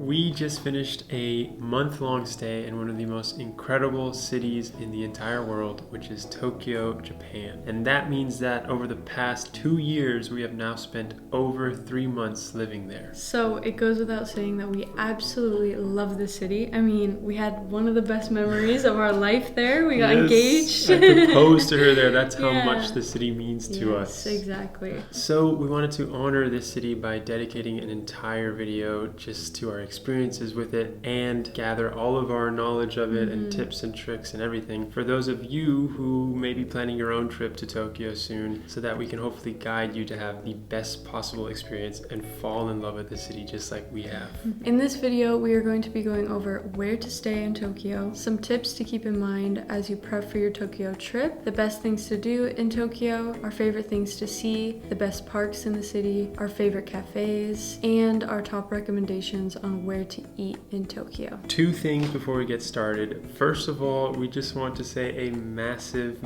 We just finished a month-long stay in one of the most incredible cities in the entire world, which is Tokyo, Japan. And that means that over the past 2 years, we have now spent over 3 months living there. So it goes without saying that we absolutely love the city. I mean, we had one of the best memories of our life there. We got engaged. I proposed to her there. That's how much the city means to us. Yes, exactly. So we wanted to honor this city by dedicating an entire video just to our experiences with it and gather all of our knowledge of it and tips and tricks and everything for those of you who may be planning your own trip to Tokyo soon, so that we can hopefully guide you to have the best possible experience and fall in love with the city just like we have. In this video, we are going to be going over where to stay in Tokyo, some tips to keep in mind as you prep for your Tokyo trip, the best things to do in Tokyo, our favorite things to see, the best parks in the city, our favorite cafes, and our top recommendations on where to eat in Tokyo. 2 things before we get started. First of all, we just want to say a massive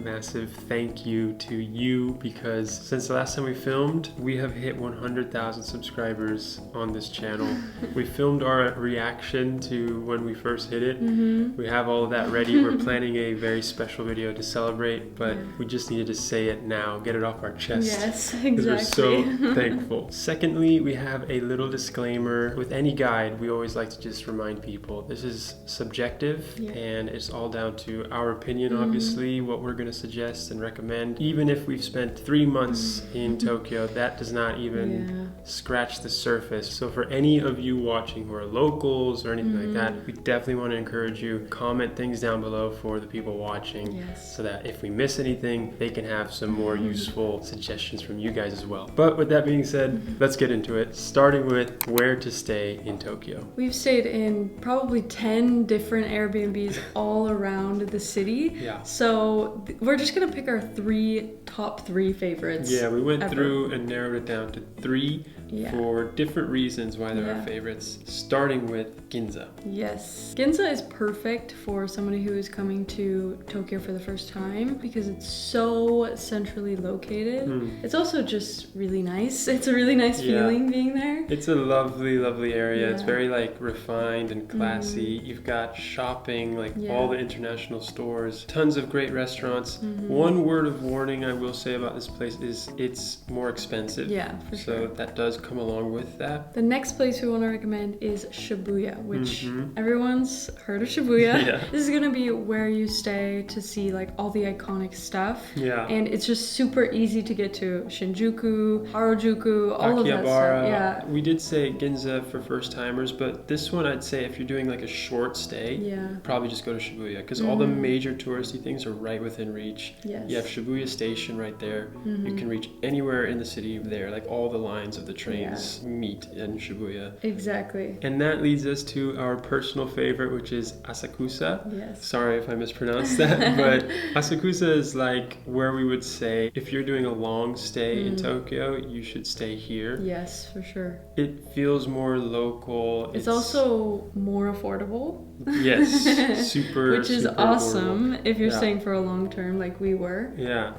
thank you to you, because since the last time we filmed, we have hit 100,000 subscribers on this channel. We filmed our reaction to when we first hit it. We have all of that ready. We're planning a very special video to celebrate, but we just needed to say it now, get it off our chest. Yes, exactly. Because we're so thankful. Secondly, we have a little disclaimer. With any guide, we always like to just remind people this is subjective and it's all down to our opinion, obviously, what we're going to suggest and recommend. Even if we've spent 3 months in Tokyo, that does not even scratch the surface. So for any of you watching who are locals or anything like that, we definitely want to encourage you, comment things down below for the people watching so that if we miss anything, they can have some more useful suggestions from you guys as well. But with that being said, let's get into it, starting with where to stay in Tokyo. We've stayed in probably 10 different Airbnbs all around the city. So we're just gonna pick our top three favorites. We went through and narrowed it down to 3 for different reasons why they're our favorites, starting with Ginza. Yes. Ginza is perfect for somebody who is coming to Tokyo for the first time because it's so centrally located. It's also just really nice. It's a really nice feeling being there. It's a lovely area. It's very refined and classy. You've got shopping, all the international stores, tons of great restaurants. One word of warning I will say about this place is it's more expensive. So that does come along with that. The next place we want to recommend is Shibuya, which everyone's heard of Shibuya. This is going to be where you stay to see all the iconic stuff. And it's just super easy to get to. Shinjuku, Harajuku, all of that stuff. We did say Ginza for first timers, but this one I'd say if you're doing a short stay, probably just go to Shibuya, because all the major touristy things are right within reach. You have Shibuya Station right there. You can reach anywhere in the city there, all the lines of the trains meet in Shibuya. Exactly. And that leads us to our personal favorite, which is Asakusa. Sorry if I mispronounced that, but Asakusa is where we would say if you're doing a long stay in Tokyo, you should stay here. Yes, for sure. It feels more local. It's also more affordable. Yes, which is awesome affordable. If you're staying for a long term like we were.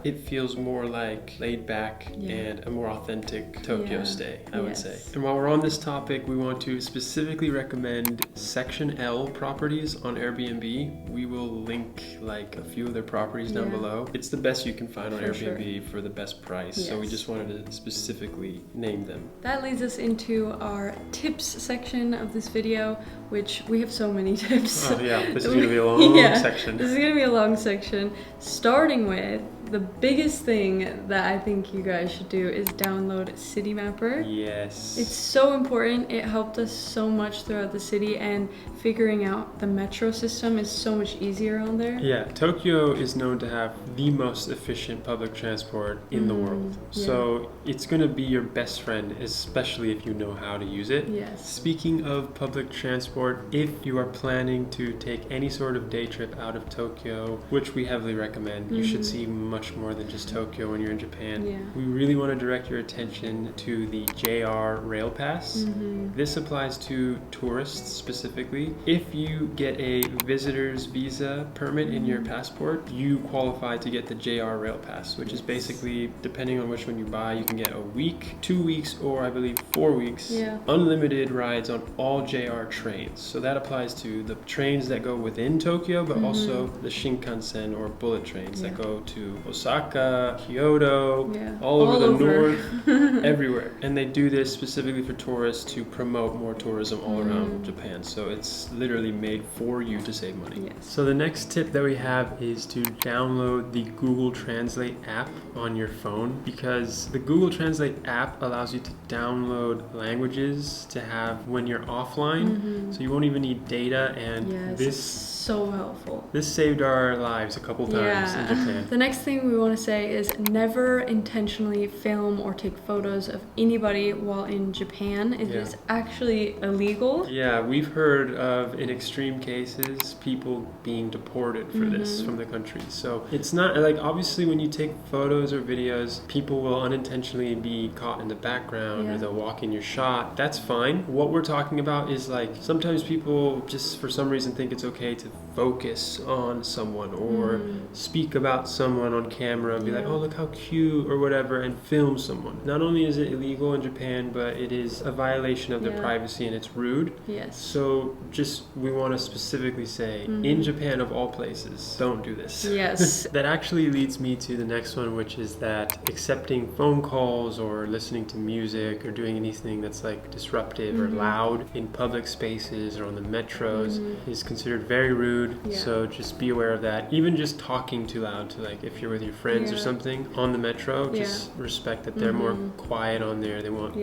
It feels more laid back and a more authentic Tokyo stay, I would say. And while we're on this topic, we want to specifically recommend Section L properties on Airbnb. We will link a few of their properties down below. It's the best you can find on Airbnb for the best price. So we just wanted to specifically name them. That leads us into our tips section of this video, which we have so many tips. This is going to be a long section. This is going to be a long section, starting with the biggest thing that I think you guys should do is download City Mapper. Yes. It's so important. It helped us so much throughout the city, and figuring out the metro system is so much easier on there. Tokyo is known to have the most efficient public transport in the world. So it's going to be your best friend, especially if you know how to use it. Speaking of public transport, if you are planning to take any sort of day trip out of Tokyo, which we heavily recommend, you should see much more than just Tokyo when you're in Japan. We really want to direct your attention to the JR Railpass. This applies to tourists specifically. If you get a visitor's visa permit in your passport, you qualify to get the JR Railpass, which is basically, depending on which one you buy, you can get a week, 2 weeks, or I believe 4 weeks, unlimited rides on all JR trains. So that applies to the trains that go within Tokyo, but also the Shinkansen or bullet trains that go to Osaka, Kyoto, all over the north, everywhere. And they do this specifically for tourists to promote more tourism all around Japan. So it's literally made for you to save money. Yes. So the next tip that we have is to download the Google Translate app on your phone, because the Google Translate app allows you to download languages to have when you're offline. So you won't even need data, and this so helpful. This saved our lives a couple times in Japan. The next thing we want to say is never intentionally film or take photos of anybody while in Japan. It is actually illegal. Yeah, we've heard of, in extreme cases, people being deported for this from the country. So it's not like, obviously when you take photos or videos, people will unintentionally be caught in the background or they'll walk in your shot. That's fine. What we're talking about is like, sometimes people just for some reason think it's okay to focus on someone or speak about someone on camera and be like, oh, look how cute or whatever, and film someone. Not only is it illegal in Japan, but it is a violation of their privacy and it's rude. Yes. So just, we want to specifically say, in Japan of all places, don't do this. Yes. That actually leads me to the next one, which is that accepting phone calls or listening to music or doing anything that's like disruptive or loud in public spaces or on the metros is considered very rude. So just be aware of that. Even just talking too loud to, like, if you're with your friends or something on the metro, just respect that they're more quiet on there. They want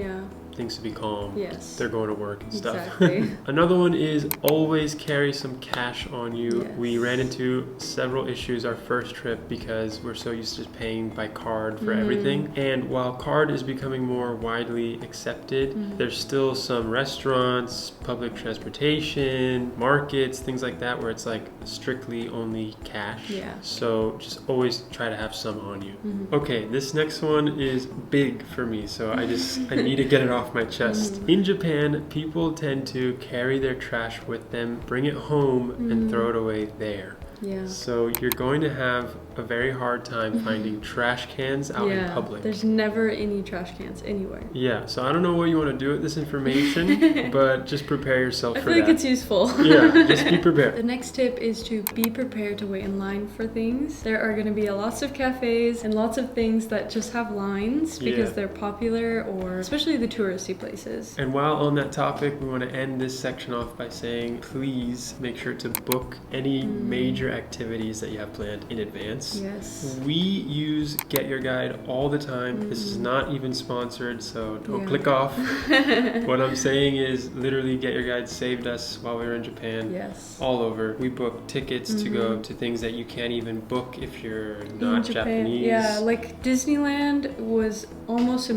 things to be calm. Yes. They're going to work and stuff. Exactly. Another one is always carry some cash on you. Yes. We ran into several issues our first trip because we're so used to just paying by card for everything. And while card is becoming more widely accepted, there's still some restaurants, public transportation, markets, things like that where it's like strictly only cash. Yeah. So just always try to have some on you. Okay, this next one is big for me, so I need to get it off my chest. In Japan, people tend to carry their trash with them, bring it home, and throw it away there. Yeah. So you're going to have a very hard time finding trash cans out in public. There's never any trash cans anywhere. Yeah, so I don't know what you want to do with this information, but just prepare yourself for that. I feel like it's useful. Yeah, just be prepared. The next tip is to be prepared to wait in line for things. There are going to be lots of cafes and lots of things that just have lines because they're popular, or especially the touristy places. And while on that topic, we want to end this section off by saying, please make sure to book any major activities that you have planned in advance. Yes. We use Get Your Guide all the time. This is not even sponsored, so don't click off. What I'm saying is, literally, Get Your Guide saved us while we were in Japan. Yes. All over. We booked tickets to go to things that you can't even book if you're not Japanese. Yeah, like Disneyland was almost,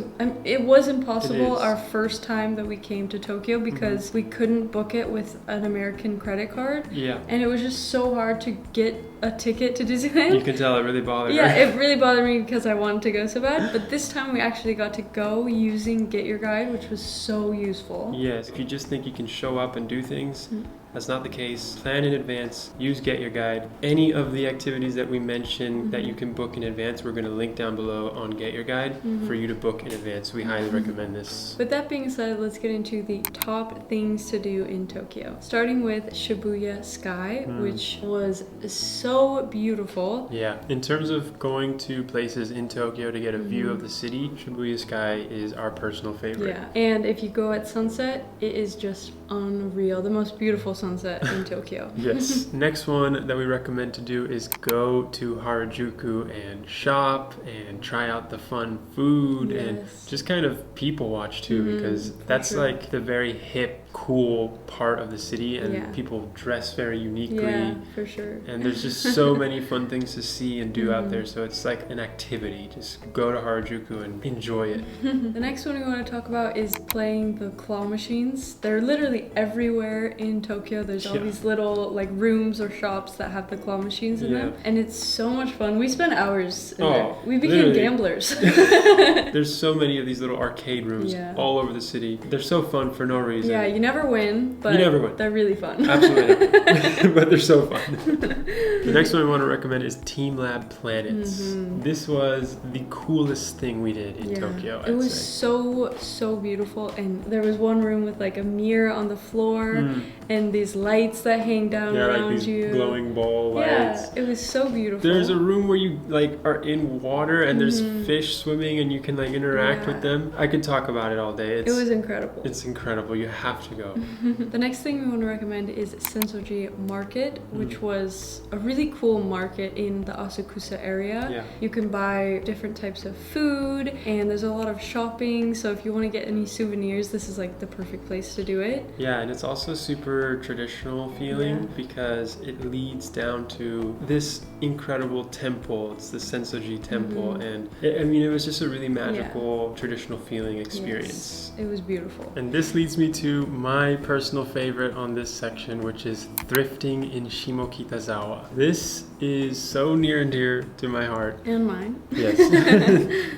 it was impossible our first time that we came to Tokyo because we couldn't book it with an American credit card. Yeah. And it was just so hard to get a ticket to Disneyland. You can tell it really bothered her. Yeah, it really bothered me because I wanted to go so bad. But this time we actually got to go using Get Your Guide, which was so useful. Yes, if you just think you can show up and do things, that's not the case. Plan in advance. Use Get Your Guide. Any of the activities that we mentioned that you can book in advance, we're going to link down below on Get Your Guide for you to book in advance. We highly recommend this. With that being said, let's get into the top things to do in Tokyo. Starting with Shibuya Sky, which was so beautiful. Yeah, in terms of going to places in Tokyo to get a view of the city, Shibuya Sky is our personal favorite. Yeah, and if you go at sunset, it is just unreal. The most beautiful sunset in Tokyo. Yes. Next one that we recommend to do is go to Harajuku and shop and try out the fun food and just kind of people watch too, because that's like the very hip cool part of the city, and Yeah. people dress very uniquely. Yeah, for sure. And there's just so many fun things to see and do out there. So it's like an activity. Just go to Harajuku and enjoy it. The next one we want to talk about is playing the claw machines. They're literally everywhere in Tokyo. There's all these little like rooms or shops that have the claw machines in them, and it's so much fun. We spent hours in there. We became gamblers. There's so many of these little arcade rooms all over the city. They're so fun for no reason. Yeah, you never win, but they're really fun. Absolutely. But they're so fun. The next one I want to recommend is TeamLab Planets. This was the coolest thing we did in Tokyo, It was so beautiful, and there was one room with like a mirror on the floor and these lights that hang down around like these you. glowing ball lights. Yeah, it was so beautiful. There's a room where you like are in water and there's fish swimming and you can like interact with them. I could talk about it all day. It was incredible. It's incredible. You have to go. The next thing we want to recommend is Sensoji Market, which was a really cool market in the Asakusa area. Yeah. You can buy different types of food, and there's a lot of shopping, so if you want to get any souvenirs, this is like the perfect place to do it. Yeah, and it's also super traditional feeling because it leads down to this incredible temple. It's the Sensoji temple, and it was just a really magical traditional feeling experience. Yes, it was beautiful. And this leads me to my personal favorite on this section, which is thrifting in Shimokitazawa. This is so near and dear to my heart. And mine. Yes.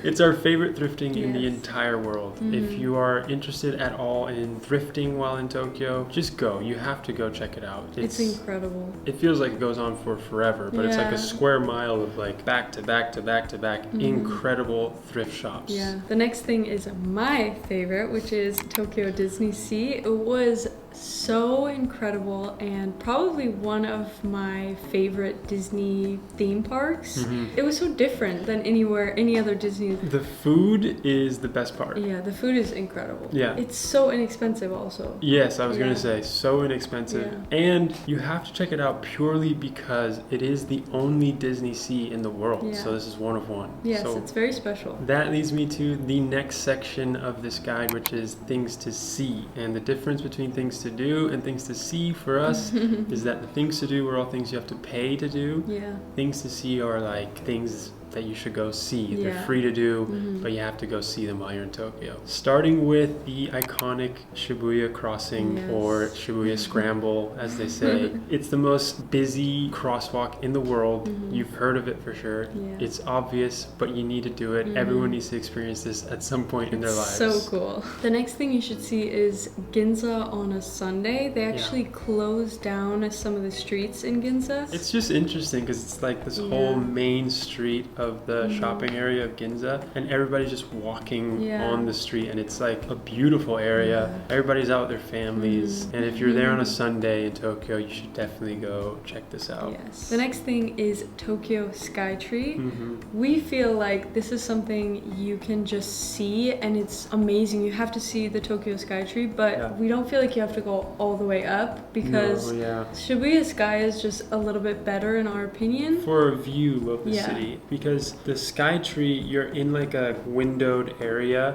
It's our favorite thrifting in the entire world. If you are interested at all in thrifting while in Tokyo, just go. You have to go check it out. It's incredible. It feels like it goes on for forever, but it's like a square mile of like back to back to back to back incredible thrift shops. Yeah. The next thing is my favorite, which is Tokyo DisneySea. It was so incredible and probably one of my favorite Disney theme parks. It was so different than any other Disney. The food is the best part. Yeah, the food is incredible. Yeah. It's so inexpensive also. Yes, I was going to say, so inexpensive. And you have to check it out purely because it is the only DisneySea in the world. So this is one of one. Yes, so it's very special. That leads me to the next section of this guide, which is things to see. And the difference between things to do and things to see for us is that the things to do are all things you have to pay to do. Yeah. Things to see are like things that you should go see. They're free to do, but you have to go see them while you're in Tokyo. Starting with the iconic Shibuya crossing or Shibuya Scramble, as they say. It's the most busy crosswalk in the world. You've heard of it for sure. It's obvious, but you need to do it. Everyone needs to experience this at some point in their lives. So cool. The next thing you should see is Ginza on a Sunday. They actually close down some of the streets in Ginza. It's just interesting because it's like this whole main street of the shopping area of Ginza, and everybody's just walking on the street, and it's like a beautiful area. Everybody's out with their families, and if you're there on a Sunday in Tokyo, you should definitely go check this out. Yes. The next thing is Tokyo Skytree. We feel like this is something you can just see, and it's amazing. You have to see the Tokyo Skytree, but we don't feel like you have to go all the way up because Shibuya Sky is just a little bit better in our opinion. For a view of the city, because the Skytree, you're in like a windowed area,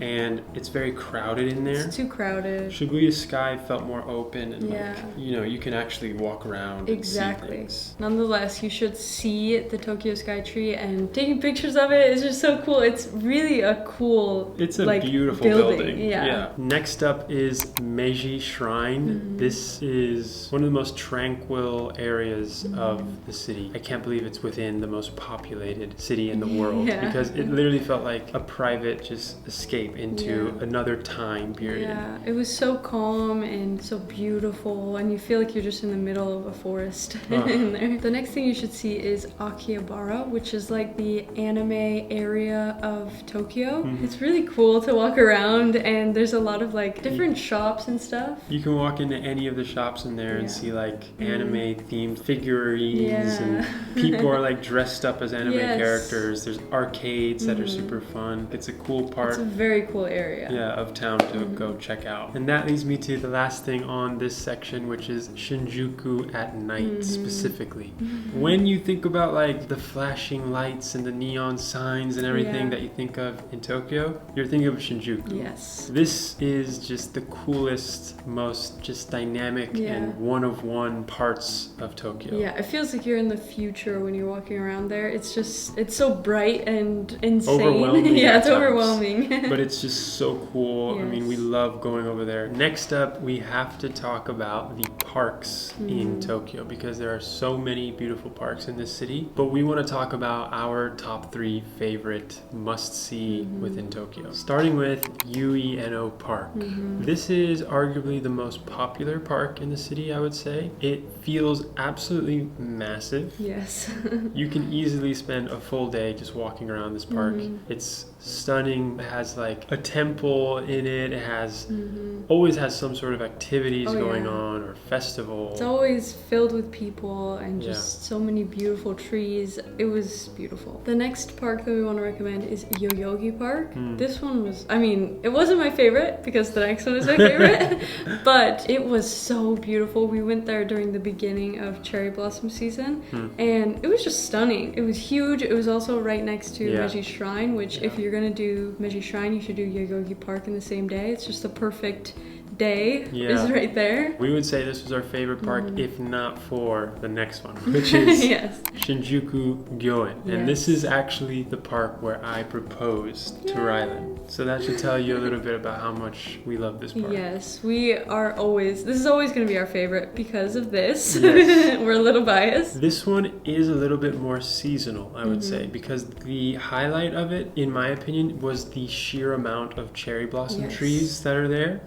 and it's very crowded in there. It's too crowded. Shibuya Sky felt more open, and like, you can actually walk around and see things. Nonetheless, you should see the Tokyo Skytree, and taking pictures of it is just so cool. It's really a cool, it's a beautiful building. Yeah. Next up is Meiji Shrine. This is one of the most tranquil areas of the city. I can't believe it's within the most populated city in the world because it literally felt like a private just escape into another time period. Yeah, it was so calm and so beautiful, and you feel like you're just in the middle of a forest in there. The next thing you should see is Akihabara, which is like the anime area of Tokyo. It's really cool to walk around, and there's a lot of like different shops and stuff. You can walk into any of the shops in there and see like anime themed figurines, and people are like dressed up as anime anime Yes. characters. There's arcades that are super fun. It's a cool part. It's a very cool area. Yeah, of town to go check out. And that leads me to the last thing on this section, which is Shinjuku at night specifically. When you think about like the flashing lights and the neon signs and everything that you think of in Tokyo, you're thinking of Shinjuku. Yes. This is just the coolest, most just dynamic and one-of-one parts of Tokyo. Yeah, it feels like you're in the future when you're walking around there. It's just, it's so bright and insane. Overwhelming. Yeah, it's at times. overwhelming. But it's just so cool. I mean, we Yes. love going over there. Next up, we have to talk about the parks in Tokyo because there are so many beautiful parks in this city. But we want to talk about our top 3 favorite must-see within Tokyo. Starting with Ueno Park. This is arguably the most popular park in the city, I would say. It feels absolutely massive. Yes. You can easily spend a full day just walking around this park. It's stunning. It has like a temple in it. It has always has some sort of activities going on or festival. It's always filled with people and just so many beautiful trees. It was beautiful. The next park that we want to recommend is Yoyogi Park. This one was, I mean, it wasn't my favorite because the next one is my favorite, but it was so beautiful. We went there during the beginning of cherry blossom season and it was just stunning. It was huge. It was also right next to Meiji Shrine, which if you're gonna do Meiji Shrine, you should do Yoyogi Park in the same day. It's just the perfect day is right there. We would say this was our favorite park if not for the next one, which is Shinjuku Gyoen. And this is actually the park where I proposed to Rhylan. So that should tell you a little bit about how much we love this park. Yes, we are always, this is always going to be our favorite because of this. We're a little biased. This one is a little bit more seasonal, I would say, because the highlight of it, in my opinion, was the sheer amount of cherry blossom trees that are there.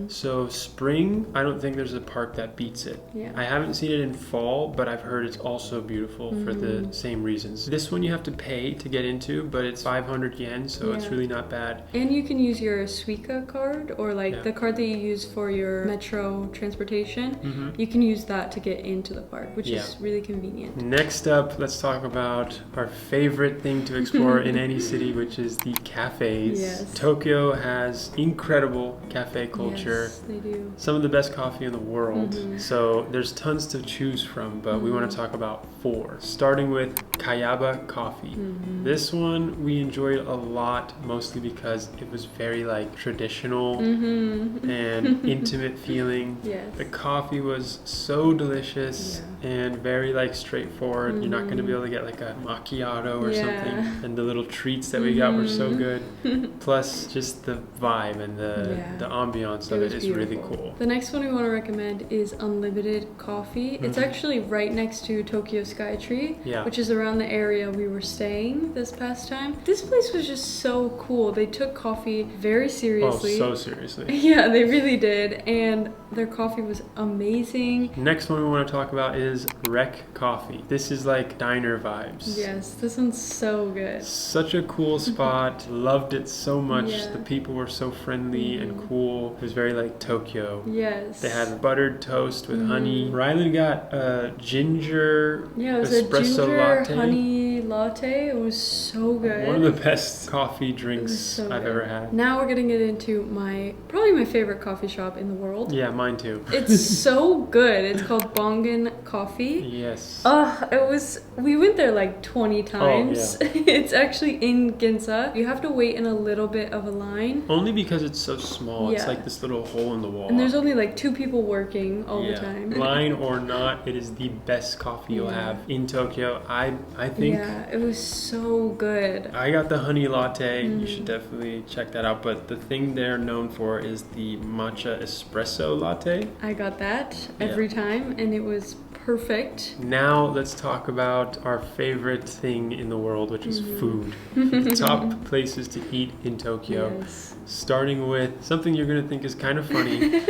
So spring, I don't think there's a park that beats it. I haven't seen it in fall, but I've heard it's also beautiful for the same reasons. This one you have to pay to get into, but it's 500 yen, so it's really not bad. And you can use your Suica card or like the card that you use for your metro transportation. You can use that to get into the park, which is really convenient. Next up, let's talk about our favorite thing to explore in any city, which is the cafes. Tokyo has incredible cafe culture. They do. Some of the best coffee in the world. So there's tons to choose from, but we want to talk about 4. Starting with Kayaba Coffee. This one we enjoyed a lot, mostly because it was very like traditional and intimate feeling. The coffee was so delicious and very like straightforward. You're not going to be able to get like a macchiato or something. And the little treats that we got were so good. Plus just the vibe and the ambiance of it is really cool. The next one we want to recommend is Unlimited Coffee. It's actually right next to Tokyo Skytree, which is around the area we were staying this past time. This place was just so cool. They took coffee very seriously. Oh, so seriously. Yeah, they really did. And their coffee was amazing. Next one we want to talk about is Rec Coffee. This is like diner vibes. Yes, this one's so good. Such a cool spot. Loved it so much. The people were so friendly and cool. It was very like Tokyo. Yes. They had buttered toast with honey. Rylan got a ginger espresso latte. Honey latte. It was so good. One of the best coffee drinks I've ever had. Now we're gonna get into probably my favorite coffee shop in the world. Yeah, mine too. It's so good. It's called Bongen Coffee. Yes. We went there like 20 times. Oh, yeah. It's actually in Ginza. You have to wait in a little bit of a line. Only because it's so small. It's like this little hole in the wall. And there's only like 2 people working all the time. Line or not, it is the best coffee you'll have in Tokyo. I think. Yeah, it was so good. I got the honey latte. You should definitely check that out. But the thing they're known for is the matcha espresso latte. I got that every time, and it was perfect. Now let's talk about our favorite thing in the world, which is food. The top places to eat in Tokyo. Starting with something you're going to think is kind of funny,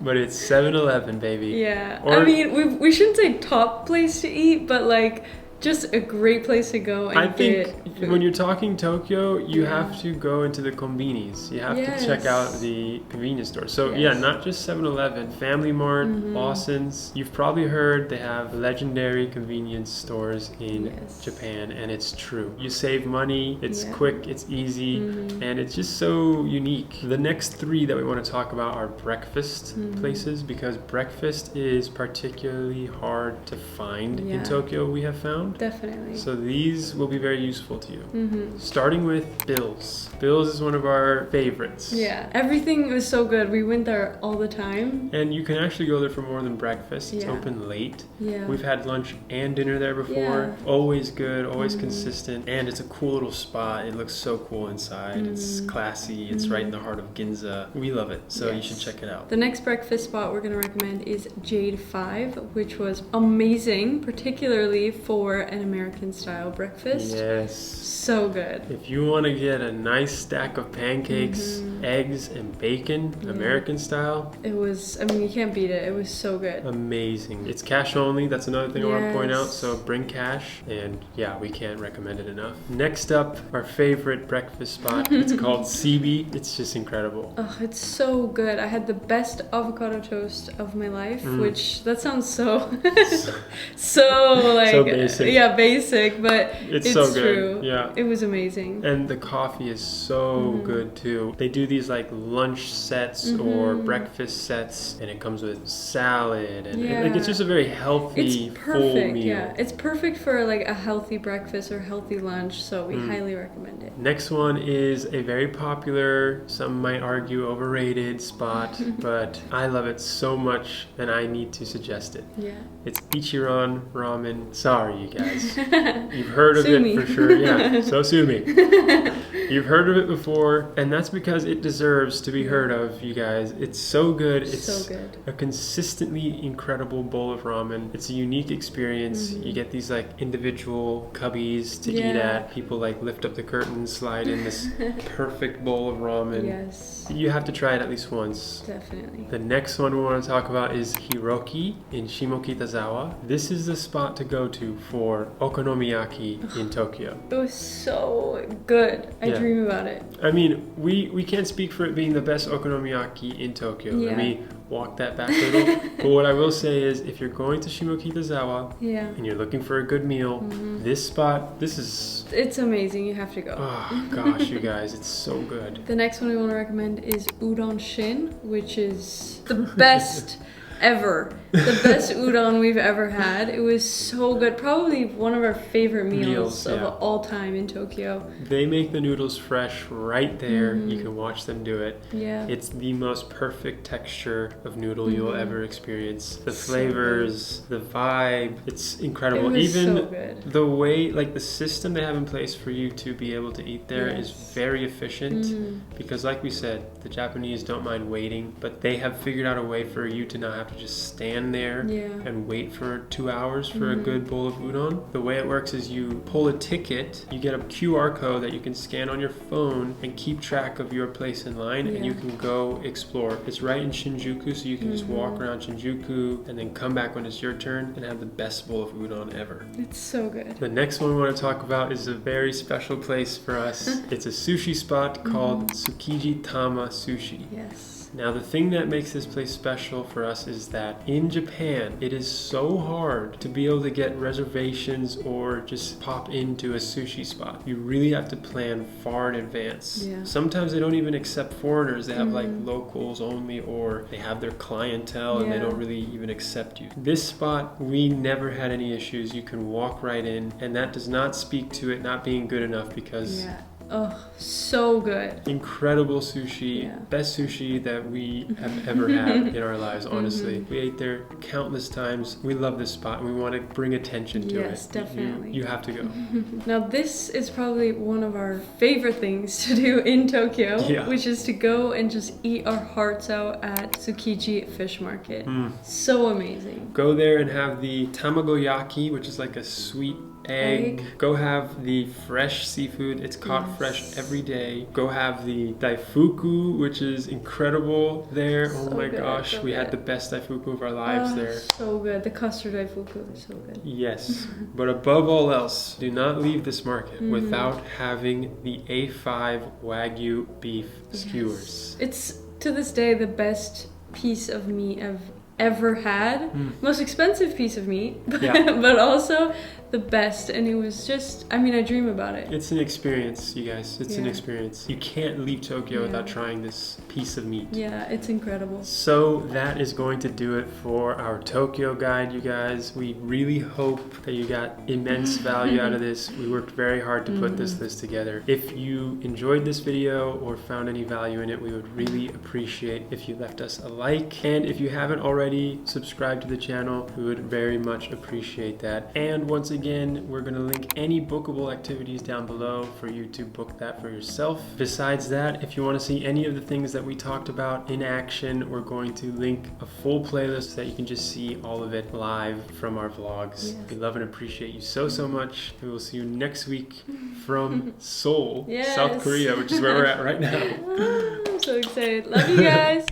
but it's 7-Eleven, baby. Yeah. I mean, we shouldn't say top place to eat, but like just a great place to go and I think get food. when you're talking Tokyo, you Yeah. have to go into the konbinis. You have Yes. to check out the convenience stores. So Yes. yeah, not just 7-Eleven, Family Mart, Mhm. Lawson's. You've probably heard they have legendary convenience stores in Yes. Japan, and it's true. You save money, it's Yeah. quick, it's easy, Mhm. and it's just so unique. The next three that we want to talk about are breakfast Mhm. places, because breakfast is particularly hard to find Yeah. in Tokyo, we have found. Definitely. So these will be very useful to you. Mhm. Starting with Bill's. Bill's is one of our favorites. Yeah, everything was so good. We went there all the time. And you can actually go there for more than breakfast. It's Yeah. open late. Yeah. We've had lunch and dinner there before. Yeah. Always good, always Mhm. consistent. And it's a cool little spot. It looks so cool inside. It's Mhm. classy. It's right in the heart of Ginza. We love it. So you Yes. should check it out. The next breakfast spot we're going to recommend is Jade 5, which was amazing, particularly for an American style breakfast. Yes. So good. If you want to get a nice stack of pancakes, eggs, and bacon, Yeah. American style, It was, I mean, you can't beat it. It was so good. amazing. It's cash only. That's another thing I want to point out. Yes. So bring cash, and yeah, we can't recommend it enough. Next up, our favorite breakfast spot. It's called CB. It's just incredible. Oh, it's so good. I had the best avocado toast of my life, Mm. which that sounds so, so like, So basic. yeah, basic, but It's so good. true. Yeah. It was amazing. And the coffee is so good too. They do these like lunch sets or breakfast sets, and it comes with salad, and Yeah. like it's just a very healthy, It's full perfect. meal. Yeah, it's perfect for like a healthy breakfast or healthy lunch. So we highly recommend it. Next one is a very popular, some might argue overrated spot, but I love it so much and I need to suggest it. Yeah. It's Ichiran Ramen. Sorry, you guys. You've heard of Sue it me. for sure. Yeah, so sue me. You've heard of it before, and that's because it deserves to be heard of, you guys. It's so good. It's So good. a consistently incredible bowl of ramen. It's a unique experience. You get these like individual cubbies to eat Yeah. at. People like lift up the curtains, slide in this perfect bowl of ramen. Yes, You have to try it at least once. definitely. The next one we want to talk about is Hiroki in Shimokitazawa. This is the spot to go to for okonomiyaki in Tokyo. It was so good. I Yeah. dream about it. I mean, we can't speak for it being the best okonomiyaki in Tokyo. Yeah. Let me walk that back a little. But what I will say is, if you're going to Shimokitazawa Yeah. and you're looking for a good meal, this spot, this is, It's amazing. You have to go. oh gosh, you guys, it's so good. The next one we want to recommend is Udon Shin, which is the best ever. The best udon we've ever had. It was so good. Probably one of our favorite meals of yeah. all time in Tokyo. They make the noodles fresh right there. You can watch them do it. Yeah. It's the most perfect texture of noodle you'll ever experience. The So flavors, the vibe, it's incredible. It was Even so good. the way, like the system they have in place for you to be able to eat there is Yes. very efficient because like we said, the Japanese don't mind waiting, but they have figured out a way for you to not have to just stand there Yeah. and wait for 2 hours for a good bowl of udon. The way it works is you pull a ticket, you get a QR code that you can scan on your phone and keep track of your place in line, and Yeah. you can go explore. It's right in Shinjuku, so you can just walk around Shinjuku and then come back when it's your turn and have the best bowl of udon ever. It's so good. The next one we want to talk about is a very special place for us. It's a sushi spot called Tsukiji Tama Sushi. Yes. Now, the thing that makes this place special for us is that in Japan, it is so hard to be able to get reservations or just pop into a sushi spot. You really have to plan far in advance. Yeah. Sometimes they don't even accept foreigners. They have like locals only, or they have their clientele and they Yeah. don't really even accept you. This spot, we never had any issues. You can walk right in, and that does not speak to it not being good enough because Yeah. Oh, so good. incredible sushi, Yeah. best sushi that we have ever had in our lives, honestly. We ate there countless times. We love this spot and we want to bring attention to it. Yes, definitely. You have to go. Now, this is probably one of our favorite things to do in Tokyo, Yeah. which is to go and just eat our hearts out at Tsukiji Fish Market. So amazing. Go there and have the tamagoyaki, which is like a sweet egg. Go have the fresh seafood. It's caught fresh every day. Go have the daifuku, which is incredible there. Oh my gosh, we had the best daifuku of our lives there. So good. The custard daifuku is so good. Yes, but above all else, do not leave this market without having the A5 Wagyu beef skewers. It's to this day the best piece of meat I've ever had. Most expensive piece of meat, but also the best. And it was just, I mean, I dream about it. It's an experience, you guys. It's an experience. You can't leave Tokyo without trying this piece of meat. Yeah, it's incredible. So that is going to do it for our Tokyo guide, you guys. We really hope that you got immense value out of this. We worked very hard to put this list together. If you enjoyed this video or found any value in it, we would really appreciate if you left us a like. And if you haven't already subscribed to the channel, we would very much appreciate that. And once again, we're going to link any bookable activities down below for you to book that for yourself. Besides that, if you want to see any of the things that we talked about in action, we're going to link a full playlist so that you can just see all of it live from our vlogs. We love and appreciate you so much. We will see you next week from Seoul, South Korea, which is where we're at right now. I'm so excited. Love you guys.